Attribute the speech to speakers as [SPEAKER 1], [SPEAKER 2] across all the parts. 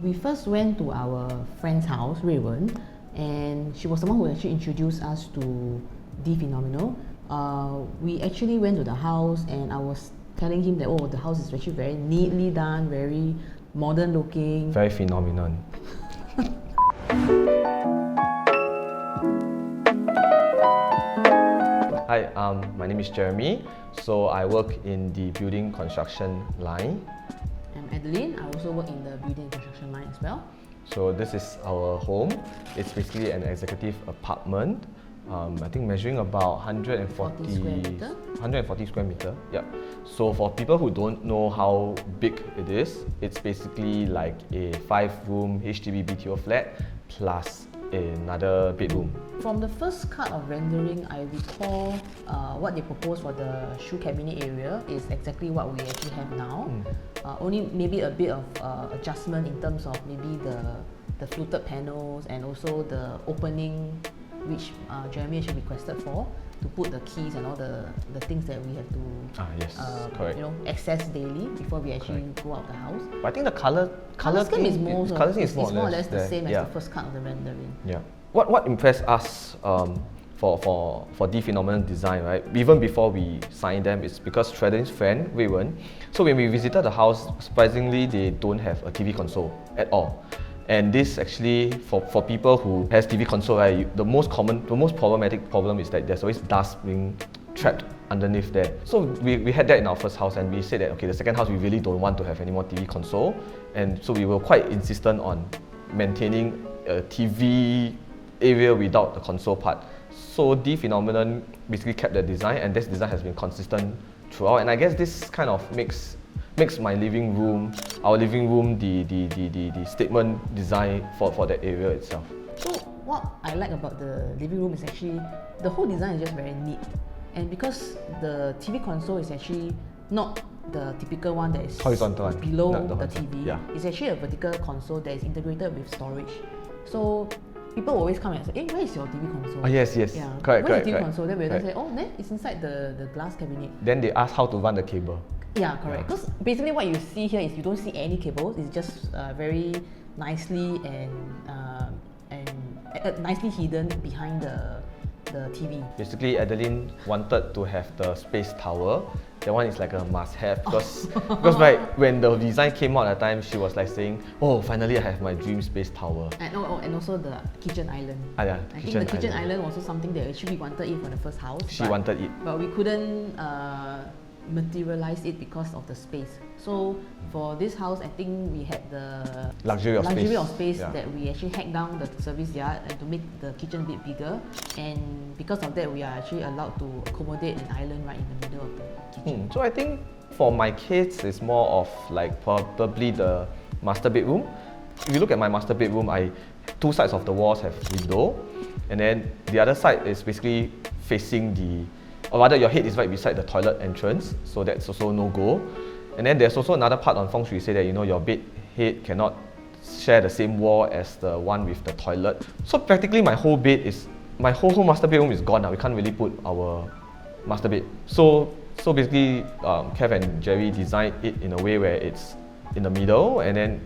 [SPEAKER 1] We first went to our friend's house, Rivervale, and she was the one who actually introduced us to the phenomenal. We actually went to the house and I was telling him that, oh, the house is actually very neatly done, very modern looking.
[SPEAKER 2] Very phenomenal. Hi, my name is Jeremy. So I work in the building construction line.
[SPEAKER 1] I'm Adeline. I also work in the building and construction line as well.
[SPEAKER 2] So this is our home. It's basically an executive apartment. I think measuring about 140 square meter. Yeah. So for people who don't know how big it is, it's basically like a 5-room HDB BTO flat plus another bedroom.
[SPEAKER 1] From the first cut of rendering, I recall what they proposed for the shoe cabinet area is exactly what we actually have now. Only maybe a bit of adjustment in terms of maybe the fluted panels and also the opening, which Jeremy actually requested for, to put the keys and all the things that we have to access daily before we actually go out the house.
[SPEAKER 2] But I think the color
[SPEAKER 1] scheme is more or less the same as
[SPEAKER 2] the
[SPEAKER 1] first cut of the rendering.
[SPEAKER 2] Yeah. What impressed us for the phenomenal design, right? Even before we signed them, is because Shredden's friend, Wei-Wen. So when we visited the house, surprisingly, they don't have a TV console at all. And this actually, for people who has TV console, right, the most problematic problem is that there's always dust being trapped underneath there. So we had that in our first house, and we said that, okay, the second house we really don't want to have any more TV console. And so we were quite insistent on maintaining a TV area without the console part. So the phenomenon basically kept the design, and this design has been consistent throughout. And I guess this kind of makes my living room, our living room, the statement design for that area itself.
[SPEAKER 1] So what I like about the living room is actually the whole design is just very neat, and because the TV console is actually not the typical one that is
[SPEAKER 2] horizontal
[SPEAKER 1] below the TV.
[SPEAKER 2] Yeah.
[SPEAKER 1] It's actually a vertical console that is integrated with storage. So people always come and say, hey, where is your TV console?
[SPEAKER 2] Oh, yes.
[SPEAKER 1] Yeah.
[SPEAKER 2] Correct.
[SPEAKER 1] Where's the TV console? Then we'll say, oh, then it's inside the glass cabinet.
[SPEAKER 2] Then they ask how to run the cable.
[SPEAKER 1] Yeah, correct. Because basically what you see here is you don't see any cables. It's just very nicely and nicely hidden behind the TV.
[SPEAKER 2] Basically, Adeline wanted to have the space tower. That one is like a must-have because right when the design came out at the time, she was like saying, "Oh, finally I have my dream space tower."
[SPEAKER 1] And also the kitchen island.
[SPEAKER 2] Yeah,
[SPEAKER 1] I think the kitchen island was also something that actually we wanted it for the first house.
[SPEAKER 2] She wanted it,
[SPEAKER 1] but we couldn't materialize it because of the space. So for this house, I think we had the
[SPEAKER 2] luxury of space
[SPEAKER 1] that we actually hacked down the service yard and to make the kitchen a bit bigger. And because of that, we are actually allowed to accommodate an island right in the middle of the kitchen.
[SPEAKER 2] So I think for my kids, it's more of like probably the master bedroom. If you look at my master bedroom, two sides of the walls have window, and then the other side is basically facing or rather your head is right beside the toilet entrance, so that's also no go. And then there's also another part on feng shui say that your bed head cannot share the same wall as the one with the toilet. So practically my whole master bedroom is gone now. We can't really put our master bed. So basically Kev and Jerry designed it in a way where it's in the middle, and then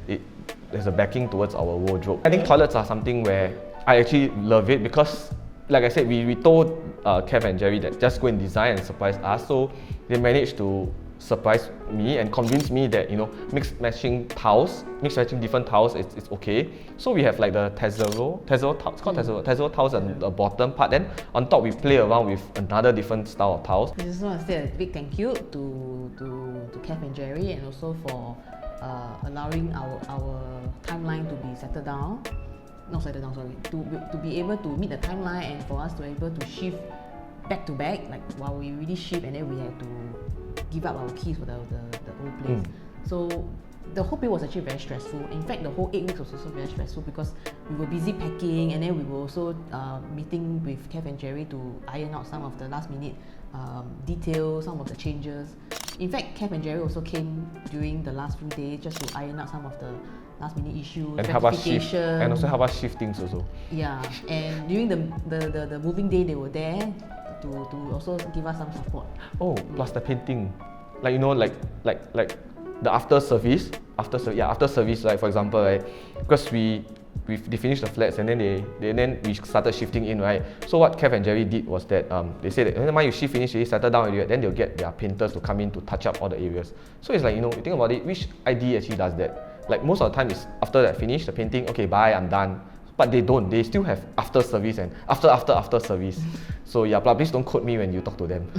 [SPEAKER 2] there's a backing towards our wardrobe. I think toilets are something where I actually love it because, like I said, we told Kev and Jerry that just go and design and surprise us. So they managed to surprise me and convince me that mixing different tiles it's okay. So we have like the Tezero tiles, it's called Tezero tiles on the bottom part. Then on top we play around with another different style of tiles.
[SPEAKER 1] I just want to say a big thank you to Kev and Jerry, and also for allowing our timeline to be settled down. To be able to meet the timeline and for us to be able to shift back to back, like while we really shift, and then we had to give up our keys for the old place. So the whole period was actually very stressful. In fact, the whole 8 weeks was also very stressful because we were busy packing, and then we were also meeting with Kev and Jerry to iron out some of the last minute details, some of the changes. In fact, Kev and Jerry also came during the last few days just to iron out some of the last minute issues,
[SPEAKER 2] and help us shift, and also help us shift things also.
[SPEAKER 1] Yeah, and during the moving day, they were there to also give us some support.
[SPEAKER 2] Oh, plus the painting, like the after service, like for example, right, because they finished the flats and then then we started shifting in, right. So what Kev and Jerry did was that they said that never mind, you shift finish, you settle down already, then they'll get their painters to come in to touch up all the areas. So it's like, you think about it, which ID actually does that? Like most of the time is after that finish the painting, okay, bye, I'm done. But they don't. They still have after service and after service. So yeah, but please don't quote me when you talk to them.